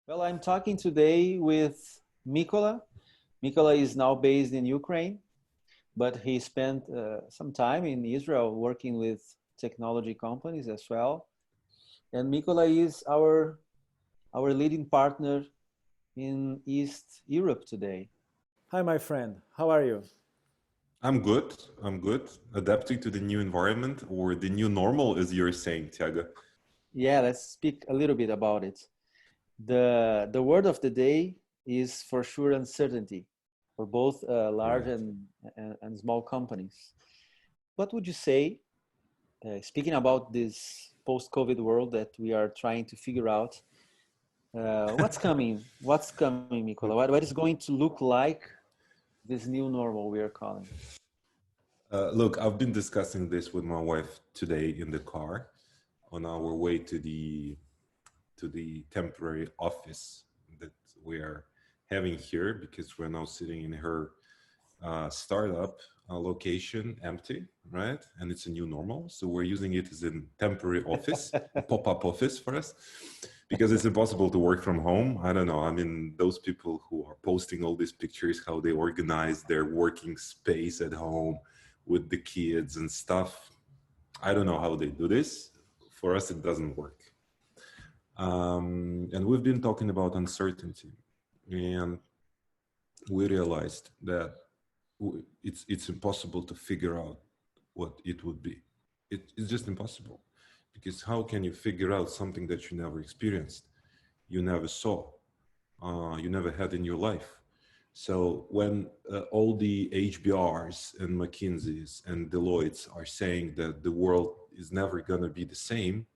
Well, I'm talking today with Mykola. Mykola is now based in Ukraine, but he spent some time in Israel working with technology companies as well. And Mykola is our leading partner in East Europe today. Hi, my friend. How are you? I'm good. I'm good. Adapting to the new environment or the new normal, as you're saying, Tiago. Yeah, let's speak a little bit about it. The word of the day is for sure uncertainty for both large Right. and small companies. What would you say, speaking about this post-COVID world that we are trying to figure out, what's coming? What's coming, Mykola? What is going to look like this new normal we are calling? Look, I've been discussing this with my wife today in the car on our way to the temporary office that we are having here because we're now sitting in her startup location empty, right? And it's a new normal. So we're using it as a temporary office, a pop-up office for us because it's impossible to work from home. I don't know. I mean, those people who are posting all these pictures, how they organize their working space at home with the kids and stuff. I don't know how they do this. For us, it doesn't work. And we've been talking about uncertainty, and we realized that it's impossible to figure out what it would be. It's just impossible because how can you figure out something that you never experienced, you never saw, you never had in your life? So when all the HBRs and McKinseys and Deloittes are saying that the world is never going to be the same,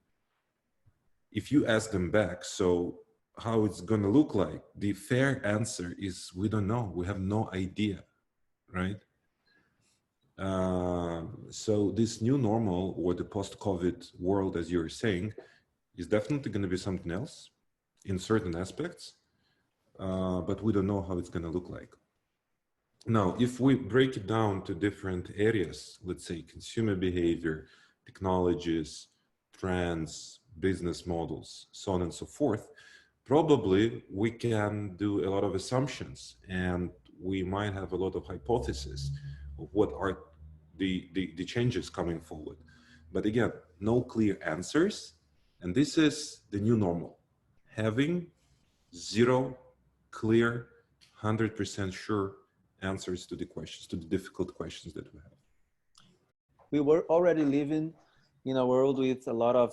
if you ask them back, so how it's going to look like, the fair answer is we don't know. We have no idea, right? So this new normal or the post-COVID world, as you're saying, is definitely going to be something else in certain aspects, but we don't know how it's going to look like. Now, if we break it down to different areas, let's say consumer behavior, technologies, trends, business models, so on and so forth, probably we can do a lot of assumptions and we might have a lot of hypotheses of what are the changes coming forward. But again, no clear answers. And this is the new normal, having zero clear, 100% sure answers to the questions, to the difficult questions that we have. We were already living in a world with a lot of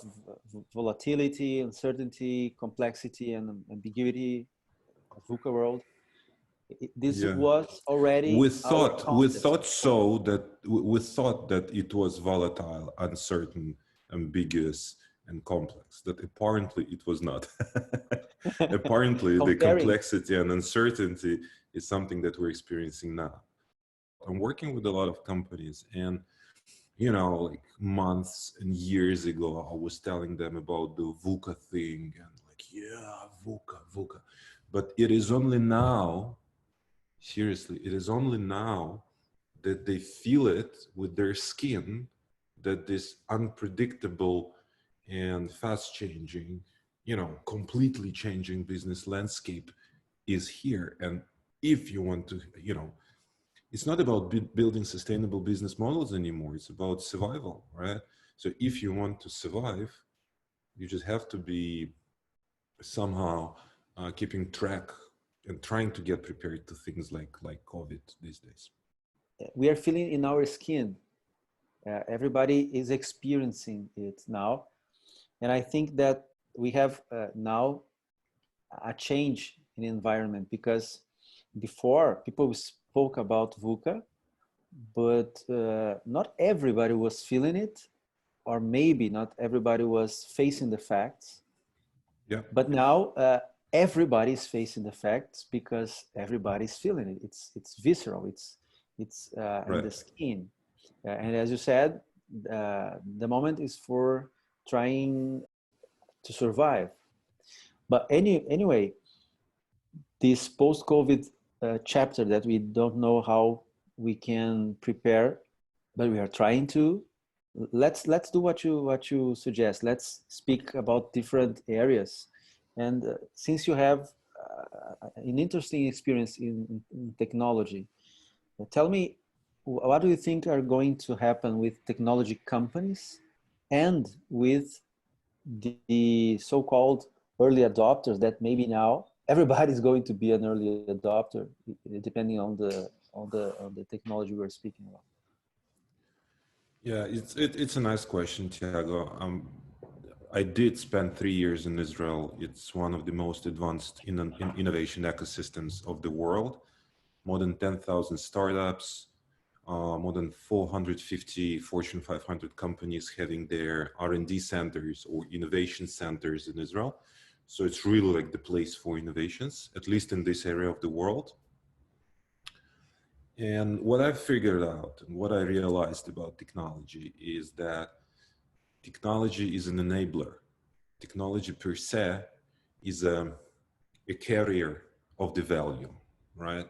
volatility, uncertainty, complexity, and ambiguity, a VUCA world. This Yeah, was we already our thought we context thought before. so that we thought that it was volatile, uncertain, ambiguous, and complex. That apparently it was not. Apparently, the Comparing, complexity and uncertainty is something that we're experiencing now. I'm working with a lot of companies, and like months and years ago, I was telling them about the VUCA thing, and like, yeah, VUCA. But it is only now, seriously, it is only now that they feel it with their skin, that this unpredictable and fast changing, completely changing business landscape is here. And if you want to, it's not about building sustainable business models anymore. It's about survival, right? So if you want to survive, you just have to be somehow keeping track and trying to get prepared to things like COVID these days. we are feeling in our skin. Everybody is experiencing it now. And I think that we have now a change in environment because before people spoke about VUCA, but not everybody was feeling it, or maybe not everybody was facing the facts. Yeah, But now everybody's facing the facts because everybody's feeling it. It's visceral. It's in the right. skin. And as you said, the moment is for trying to survive. But anyway, this post-COVID chapter that we don't know how we can prepare, but we are trying to. Let's do what you suggest. Let's speak about different areas And since you have an interesting experience in technology, tell me, what do you think are going to happen with technology companies and with the so-called early adopters that maybe now everybody's going to be an early adopter, depending on the technology we're speaking about? Yeah, it's a nice question, Tiago. I did spend 3 years in Israel. It's one of the most advanced in innovation ecosystems of the world. More than 10,000 startups, more than 450 Fortune 500 companies having their R&D centers or innovation centers in Israel. So it's really like the place for innovations, at least in this area of the world. And what I've figured out and what I realized about technology is that technology is an enabler. Technology per se is a carrier of the value, right?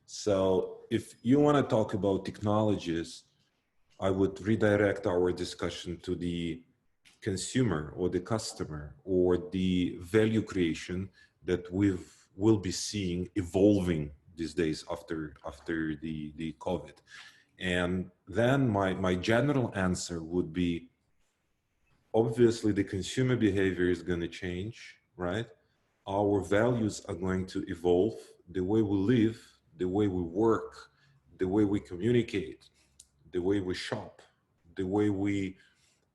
So if you want to talk about technologies, I would redirect our discussion to the consumer or the customer or the value creation that will be seeing evolving these days after the COVID. And then my general answer would be, obviously the consumer behavior is going to change, right? Our values are going to evolve, the way we live, the way we work, the way we communicate, the way we shop, the way we,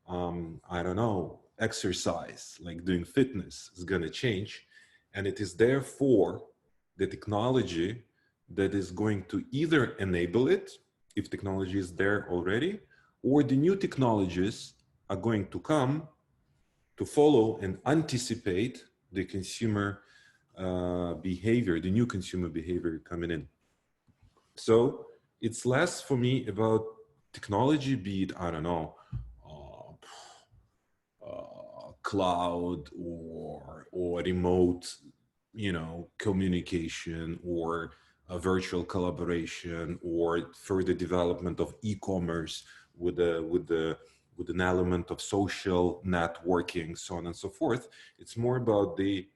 I don't know, exercise, like doing fitness is going to change. And it is therefore the technology that is going to either enable it, if technology is there already, or the new technologies are going to come to follow and anticipate the consumer behavior, the new consumer behavior coming in. So it's less for me about technology, be it, I don't know, cloud or remote, communication, or a virtual collaboration, or further development of e-commerce with an element of social networking, so on and so forth. It's more about the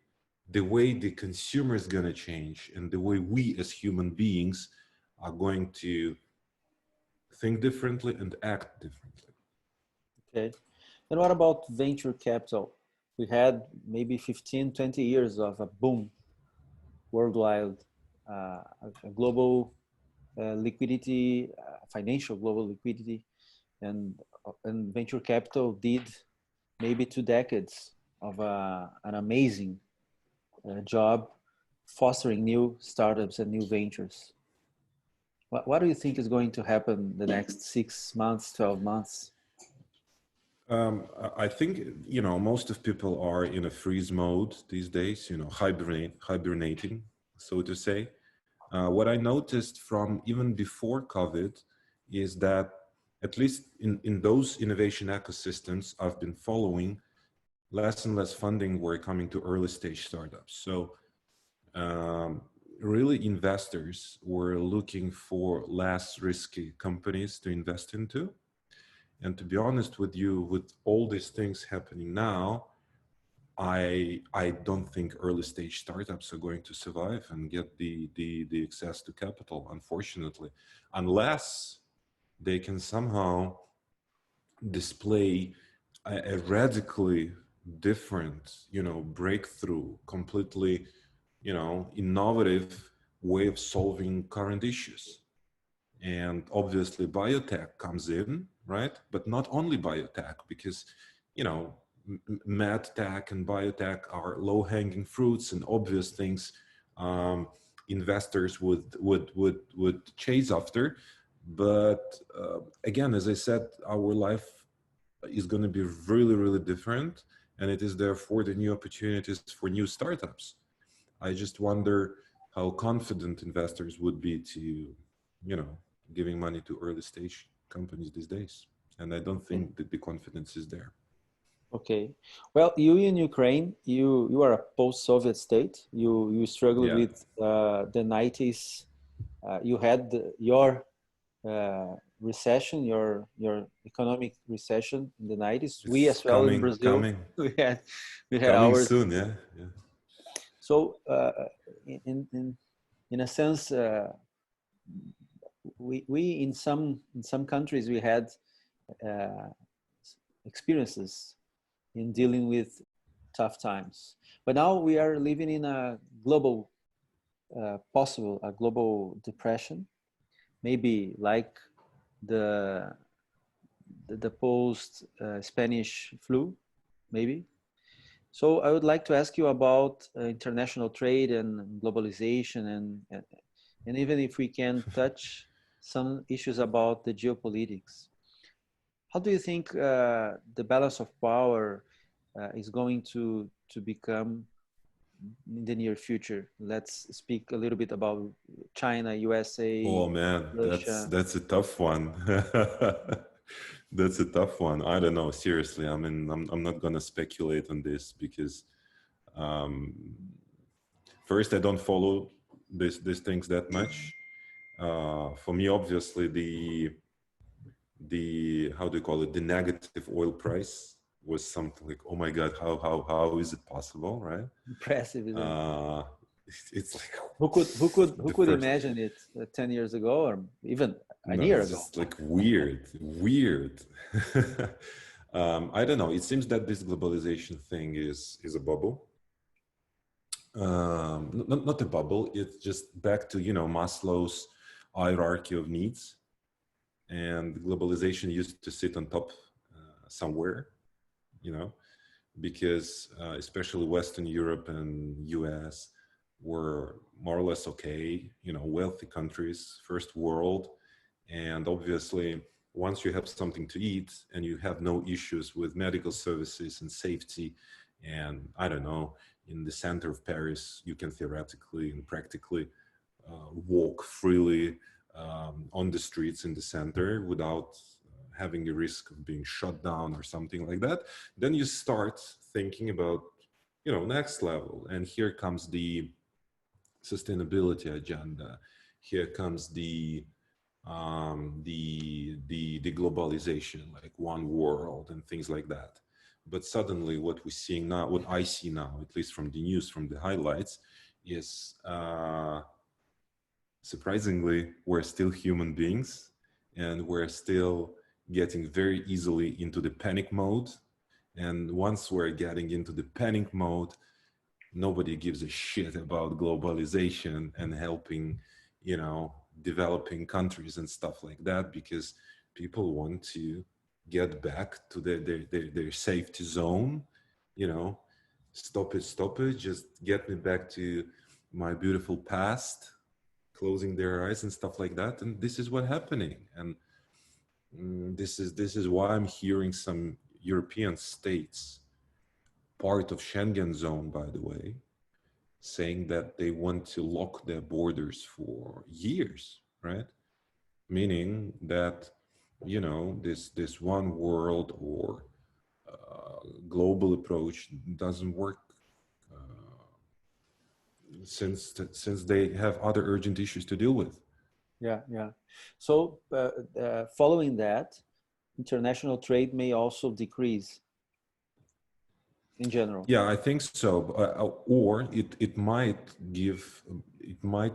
way the consumer is going to change and the way we as human beings are going to think differently and act differently. Okay. And what about venture capital? We had maybe 15, 20 years of a boom worldwide, a global liquidity, financial global liquidity, and venture capital did maybe 2 decades of an amazing job fostering new startups and new ventures. What do you think is going to happen the next 6 months, 12 months? I think, most of people are in a freeze mode these days, hibernating, so to say. What I noticed from even before COVID is that, at least in those innovation ecosystems I've been following, less and less funding were coming to early stage startups. So really investors were looking for less risky companies to invest into. And to be honest with you, with all these things happening now, I don't think early stage startups are going to survive and get the access to capital, unfortunately, unless they can somehow display a radically different, breakthrough, completely, innovative way of solving current issues. And obviously biotech comes in, right? But not only biotech, because, med tech and biotech are low-hanging fruits and obvious things investors would chase after. But again, as I said, our life is going to be really, really different, and it is therefore the new opportunities for new startups. I just wonder how confident investors would be to, giving money to early stage companies these days. And I don't think that the confidence is there. Okay. Well, you in Ukraine, you are a post-Soviet state. You struggled with the 90s. You had your recession, your economic recession in the 90s. We as well in Brazil. Coming. We had Coming ours soon, yeah. So in a sense, we in some countries we had uh, experiences in dealing with tough times, but now we are living in a global possible a global depression, maybe like the the post Spanish flu, maybe. So I would like to ask you about international trade and globalization, and even if we can touch some issues about the geopolitics. How do you think the balance of power is going to become in the near future? Let's speak a little bit about China, USA, Oh man, Russia. that's a tough one. That's a tough one. I don't know. Seriously, I mean, I'm not gonna speculate on this because um, first, I don't follow these things that much. For me, obviously, the how do you call it, the negative oil price was something like, oh my god, how is it possible, right? Impressive, isn't it? uh it's like Who the could first, imagine it 10 years ago or even a no, year it's ago? just like weird. I don't know, it seems that this globalization thing is a bubble. Not a bubble, it's just back to, you know, Maslow's hierarchy of needs, and globalization used to sit on top somewhere, you know, because especially Western Europe and US were more or less okay, you know, wealthy countries, first world. And obviously, once you have something to eat and you have no issues with medical services and safety, and I don't know, in the center of Paris, you can theoretically and practically walk freely on the streets in the center without having a risk of being shut down or something like that, then you start thinking about, you know, next level. And here comes the sustainability agenda. Here comes the globalization, like one world and things like that. But suddenly, what we're seeing now, what I see now, at least from the news, from the highlights, is surprisingly, we're still human beings, and we're still getting very easily into the panic mode. And once we're getting into the panic mode, nobody gives a shit about globalization and helping, you know, developing countries and stuff like that, because people want to get back to their safety zone, you know, stop it, just get me back to my beautiful past, closing their eyes and stuff like that. And this is what's happening. And this is why I'm hearing some European states, part of Schengen zone, by the way, saying that they want to lock their borders for years, right? Meaning that, you know, this one world or global approach doesn't work, since they have other urgent issues to deal with. Yeah, yeah. So following that, international trade may also decrease in general. Yeah, I think so. Or it might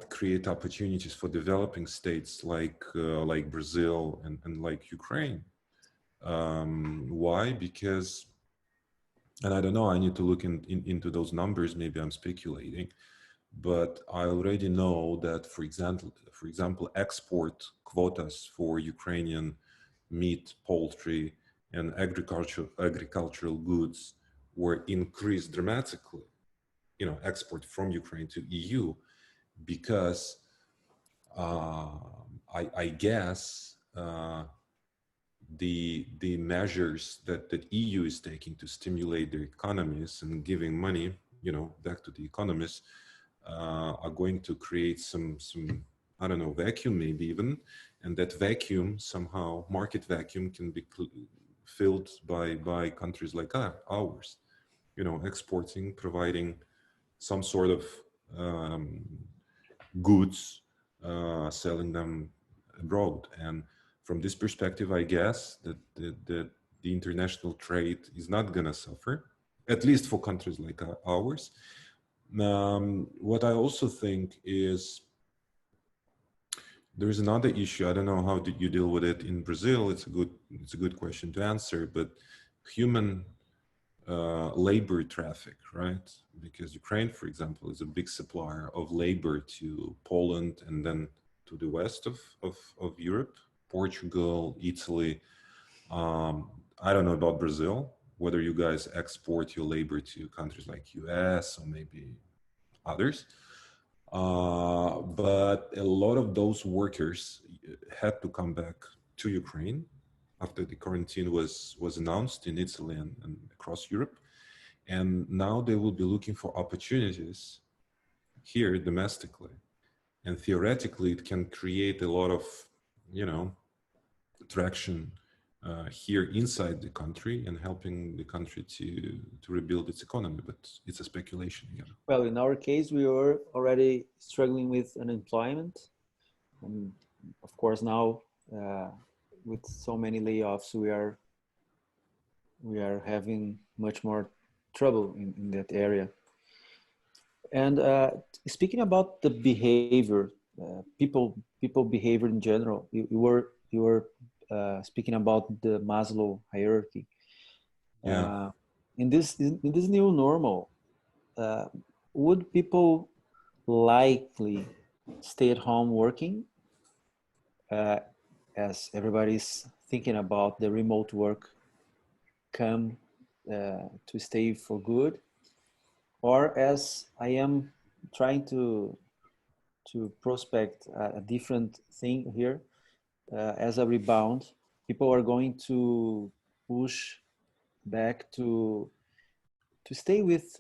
create opportunities for developing states like Brazil and like Ukraine. Why? Because, and I don't know, I need to look into those numbers. Maybe I'm speculating, but I already know that, for example, export quotas for Ukrainian meat, poultry, and agricultural goods were increased dramatically. You know, export from Ukraine to EU, because uh, I guess the measures that the EU is taking to stimulate their economies and giving money, you know, back to the economies, are going to create some I don't know, vacuum maybe even, and that vacuum somehow, market vacuum, can be filled by countries like ours, you know, exporting, providing some sort of um, goods, selling them abroad. And from this perspective, I guess that the international trade is not going to suffer, at least for countries like ours. What I also think is there's another issue. I don't know how did you deal with it in Brazil. It's a good question to answer, but human labor traffic, right? Because Ukraine, for example, is a big supplier of labor to Poland and then to the west of Europe, Portugal, Italy. I don't know about Brazil, whether you guys export your labor to countries like US or maybe others. But a lot of those workers had to come back to Ukraine after the quarantine was announced in Italy and across Europe. And now they will be looking for opportunities here domestically. And theoretically, it can create a lot of, traction here inside the country and helping the country to rebuild its economy. But it's a speculation again. Well, in our case, we were already struggling with unemployment. And of course, now with so many layoffs, we are having much more trouble in that area. And speaking about the behavior, people behavior in general, you were speaking about the Maslow hierarchy. Yeah. In this new normal, would people likely stay at home working, as everybody's thinking about the remote work come to stay for good, or as I am trying to prospect a different thing here, as a rebound, people are going to push back to stay with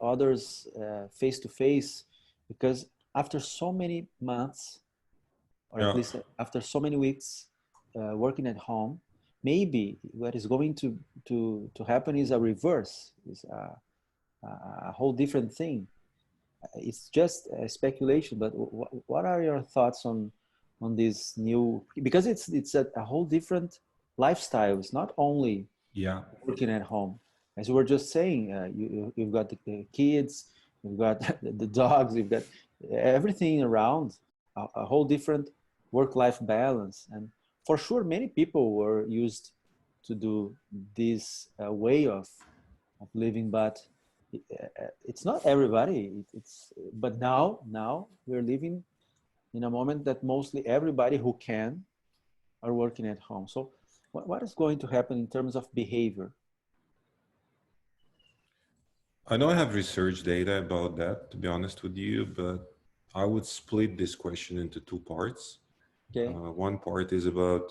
others face to face, because after so many months, or at least after so many weeks working at home, maybe what is going to happen is a reverse, is a whole different thing. It's just a speculation, but what are your thoughts on this new, because it's a whole different lifestyle. It's not only working at home, as you were just saying. You've got the kids, you've got the dogs, you've got everything around, a whole different work-life balance. And for sure many people were used to do this way of living, but it's not everybody. But now we're living in a moment that mostly everybody who can are working at home. So what is going to happen in terms of behavior? I don't have research data about that, to be honest with you, but I would split this question into two parts. Okay. One part is about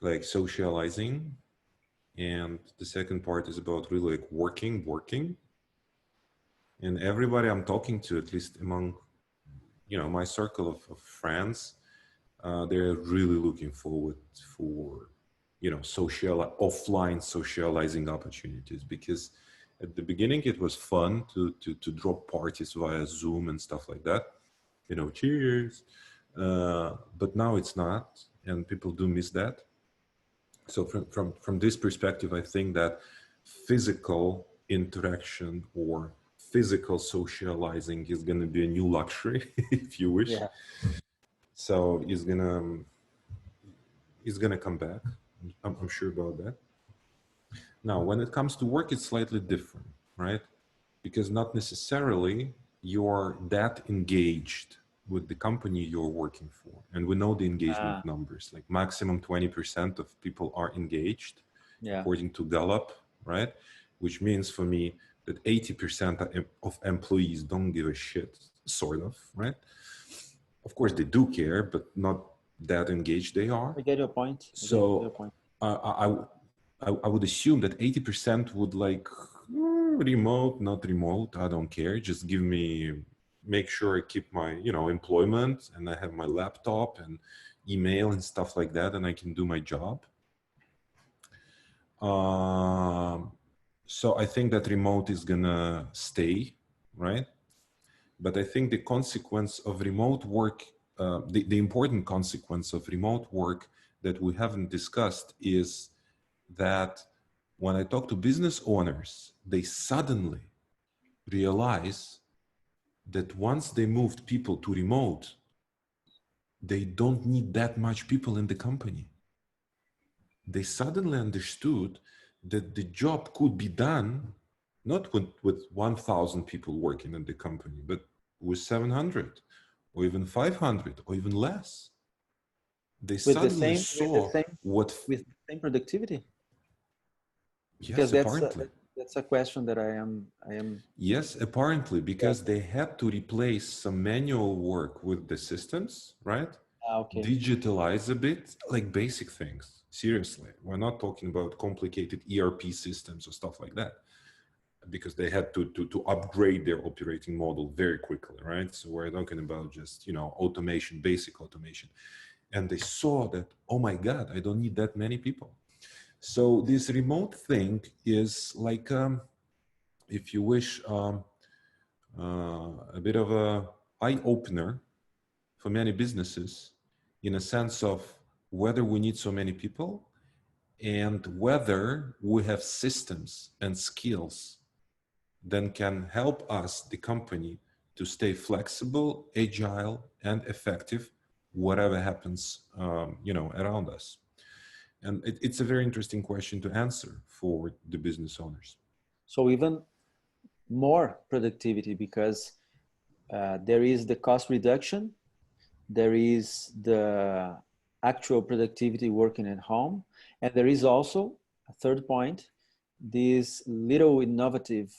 like socializing, and the second part is about really like working. And everybody I'm talking to, at least among, my circle of friends, they're really looking forward for, offline socializing opportunities, because at the beginning it was fun to drop parties via Zoom and stuff like that, cheers. But now it's not, and people do miss that. So from this perspective, I think that physical interaction or physical socializing is going to be a new luxury, if you wish. Yeah. So it's gonna come back. I'm sure about that. Now, when it comes to work, it's slightly different, right? Because not necessarily you're that engaged with the company you're working for. And we know the engagement numbers, like maximum 20% of people are engaged, according to Gallup, right? Which means for me that 80% of employees don't give a shit, sort of, right? Of course, they do care, but not that engaged they are. I get your point. So I would assume that 80% would like remote, not remote. I don't care. Just make sure I keep my, employment, and I have my laptop and email and stuff like that, and I can do my job. So I think that remote is gonna stay, right? But I think the consequence of remote work, the important consequence of remote work that we haven't discussed is that when I talk to business owners, they suddenly realize that once they moved people to remote, they don't need that much people in the company. They suddenly understood that the job could be done not with 1,000 people working in the company, but with 700 or even 500 or even less. They suddenly saw what... with the same productivity. Yes, Because apparently. that's a question that I am. Yes, apparently, because they had to replace some manual work with the systems, right? Okay. Digitalize a bit, like basic things. Seriously, we're not talking about complicated ERP systems or stuff like that, because they had to upgrade their operating model very quickly, right? So we're talking about just, automation, basic automation. And they saw that, oh my God, I don't need that many people. So this remote thing is like, if you wish, a bit of a eye-opener for many businesses, in a sense of whether we need so many people and whether we have systems and skills that can help us, the company, to stay flexible, agile, and effective, whatever happens, around us. And it's a very interesting question to answer for the business owners. So even more productivity, because there is the cost reduction, there is the actual productivity working at home, and there is also a third point, these little innovative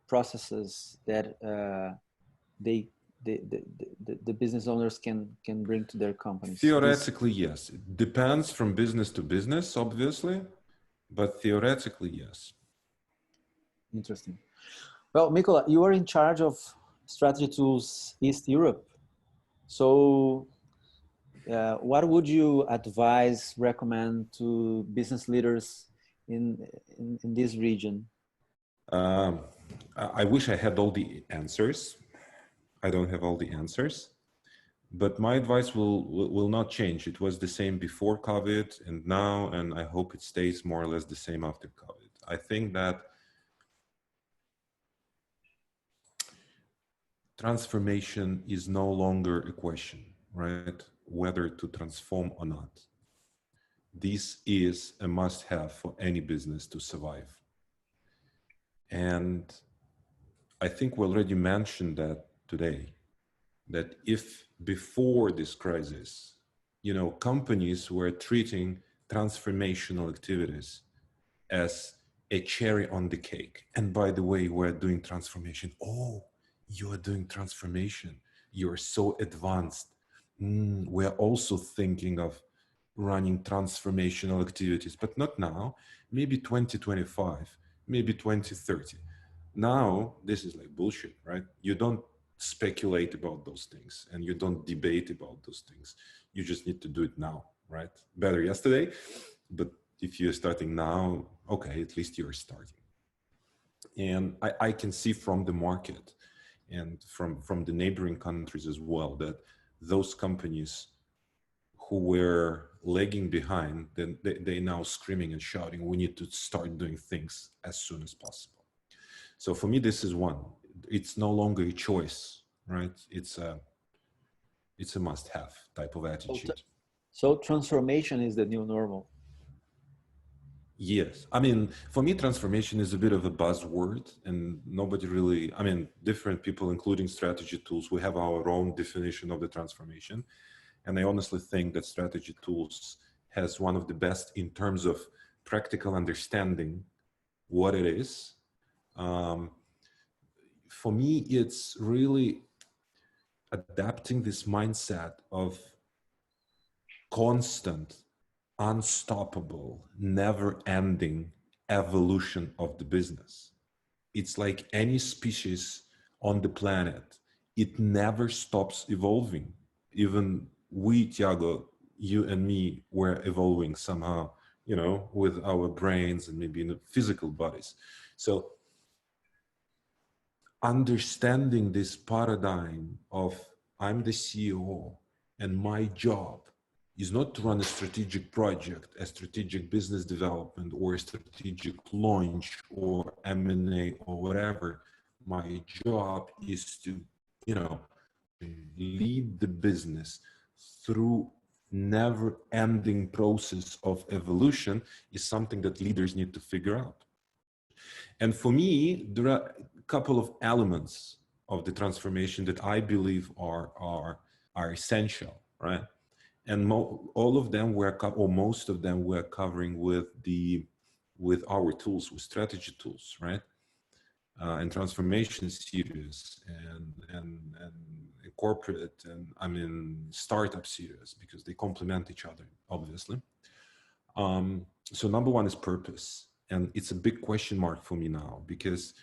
processes that they the business owners can bring to their companies. Theoretically, yes. It depends from business to business, obviously, but theoretically, yes. Interesting. Well, Mykola, you are in charge of Strategy Tools East Europe. So what would you advise, recommend to business leaders in this region? I wish I had all the answers. I don't have all the answers, but my advice will not change. It was the same before COVID and now, and I hope it stays more or less the same after COVID. I think that transformation is no longer a question, right? Whether to transform or not. This is a must-have for any business to survive. And I think we already mentioned that today, that if before this crisis, companies were treating transformational activities as a cherry on the cake. And by the way, we're doing transformation. Oh, you are doing transformation. You're so advanced. We're also thinking of running transformational activities, but not now, maybe 2025, maybe 2030. Now, this is like bullshit, right? You don't speculate about those things and you don't debate about those things. You just need to do it now, right? Better yesterday, but if you're starting now, okay, at least you're starting. And I can see from the market and from the neighboring countries as well that those companies who were lagging behind, then they now screaming and shouting, we need to start doing things as soon as possible. So for me, this is one. It's no longer a choice, right? It's a must-have type of attitude. So transformation is the new normal. Yes. I mean, for me, transformation is a bit of a buzzword and nobody really, different people, including strategy tools, we have our own definition of the transformation. And I honestly think that strategy tools has one of the best in terms of practical understanding what it is. For me, it's really adapting this mindset of constant, unstoppable, never-ending evolution of the business. It's like any species on the planet. It never stops evolving. Even we, Tiago, you and me, were evolving somehow, with our brains and maybe in the physical bodies. So understanding this paradigm of I'm the CEO and my job is not to run a strategic project, a strategic business development, or a strategic launch, or M&A, or whatever. My job is to, you know, lead the business through never-ending process of evolution is something that leaders need to figure out. And for me, there are a couple of elements of the transformation that I believe are essential, right? And all of them were, or most of them were covering with our tools, with strategy tools, right? And transformation series and corporate and I mean startup series, because they complement each other, obviously. So number one is purpose, and it's a big question mark for me now, because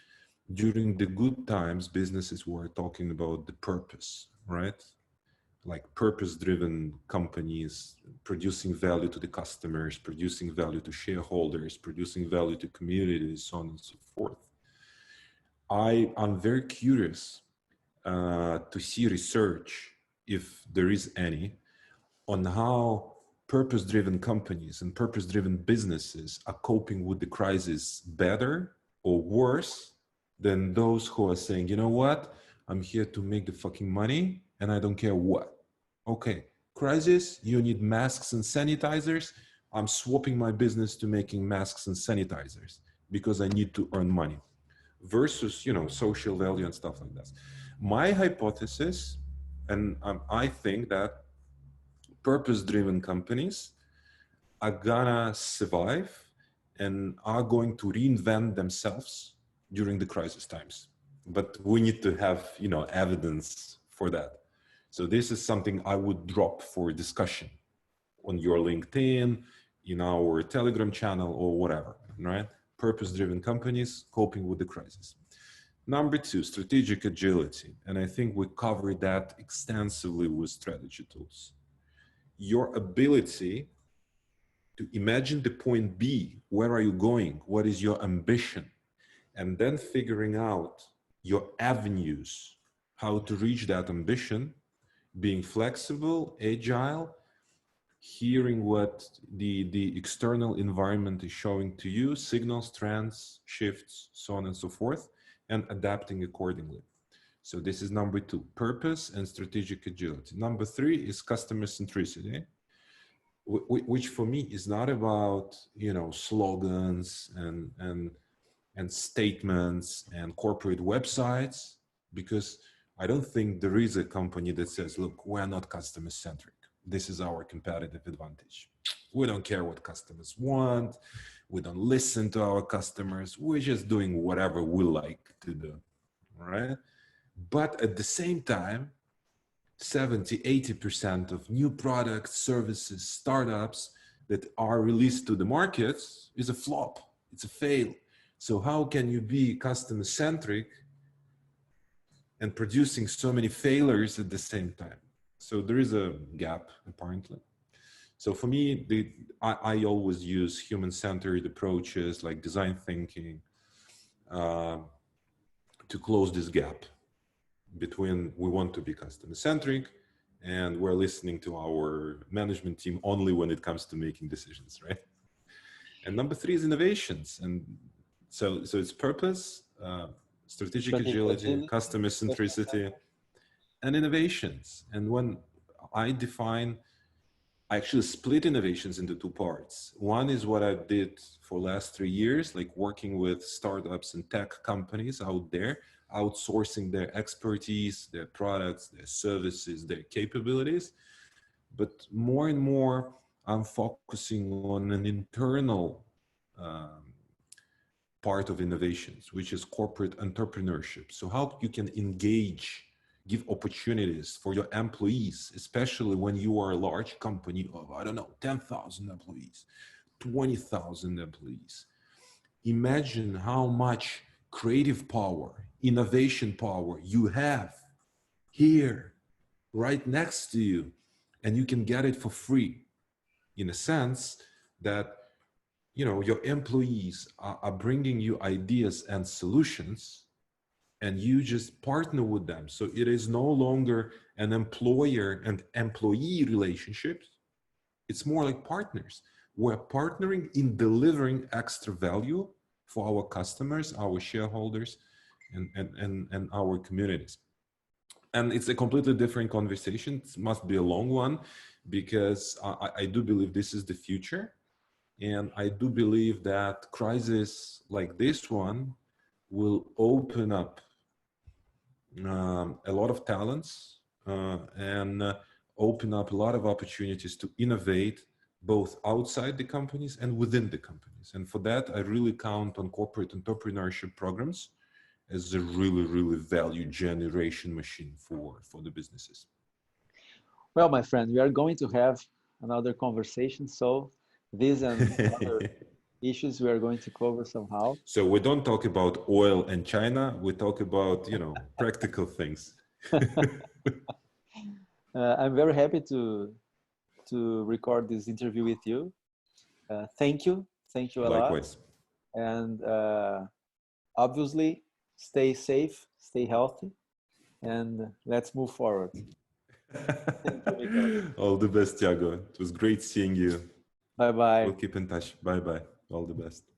during the good times, businesses were talking about the purpose, right? Like purpose-driven companies producing value to the customers, producing value to shareholders, producing value to communities, so on and so forth. I'm very curious to see research, if there is any, on how purpose-driven companies and purpose-driven businesses are coping with the crisis better or worse than those who are saying, you know what, I'm here to make the fucking money and I don't care what. Okay, crisis, you need masks and sanitizers. I'm swapping my business to making masks and sanitizers because I need to earn money. Versus, you know, social value and stuff like that. My hypothesis, and I think that purpose-driven companies are gonna survive and are going to reinvent themselves during the crisis times. But we need to have, you know, evidence for that. So this is something I would drop for discussion on your LinkedIn, in our Telegram channel, or whatever, right? Purpose-driven companies coping with the crisis. Number two, strategic agility. And I think we covered that extensively with strategy tools. Your ability to imagine the point B, where are you going? What is your ambition? And then figuring out your avenues, how to reach that ambition, being flexible, agile, hearing what the external environment is showing to you, signals, trends, shifts, so on and so forth, and adapting accordingly. So this is number two, purpose and strategic agility. Number three is customer centricity, which for me is not about, you know, slogans and statements and corporate websites, because I don't think there is a company that says, look, we're not customer centric. This is our competitive advantage. We don't care what customers want. We don't listen to our customers. We're just doing whatever we like to do, right? But at the same time, 70–80% of new products, services, startups that are released to the markets is a flop. It's a fail. So how can you be customer centric and producing so many failures at the same time? So there is a gap, apparently. So for me, I always use human-centered approaches like design thinking to close this gap between we want to be customer-centric and we're listening to our management team only when it comes to making decisions, right? And number three is innovations. And so it's purpose, strategic agility, customer centricity, and innovations. And when I actually split innovations into two parts. One is what I did for last 3 years, like working with startups and tech companies out there, outsourcing their expertise, their products, their services, their capabilities. But more and more, I'm focusing on an internal part of innovations, which is corporate entrepreneurship. So how you can engage, give opportunities for your employees, especially when you are a large company of, I don't know, 10,000 employees, 20,000 employees. Imagine how much creative power, innovation power you have here, right next to you, and you can get it for free, in a sense that, you know, your employees are bringing you ideas and solutions, and you just partner with them. So it is no longer an employer and employee relationship, It's more like partners. We're partnering in delivering extra value for our customers, our shareholders, and our communities. And it's a completely different conversation. It must be a long one, because I do believe this is the future. And I do believe that crisis like this one will open up a lot of talents and open up a lot of opportunities to innovate both outside the companies and within the companies. And for that, I really count on corporate entrepreneurship programs as a really, really value generation machine for the businesses. Well, my friend, we are going to have another conversation. So these and other issues we are going to cover somehow. So we don't talk about oil and China. We talk about, practical things. I'm very happy to record this interview with you. Thank you a Likewise. lot. And obviously, stay safe, stay healthy, and let's move forward. All the best, Tiago. It was great seeing you. Bye-bye. We'll keep in touch. Bye-bye. All the best.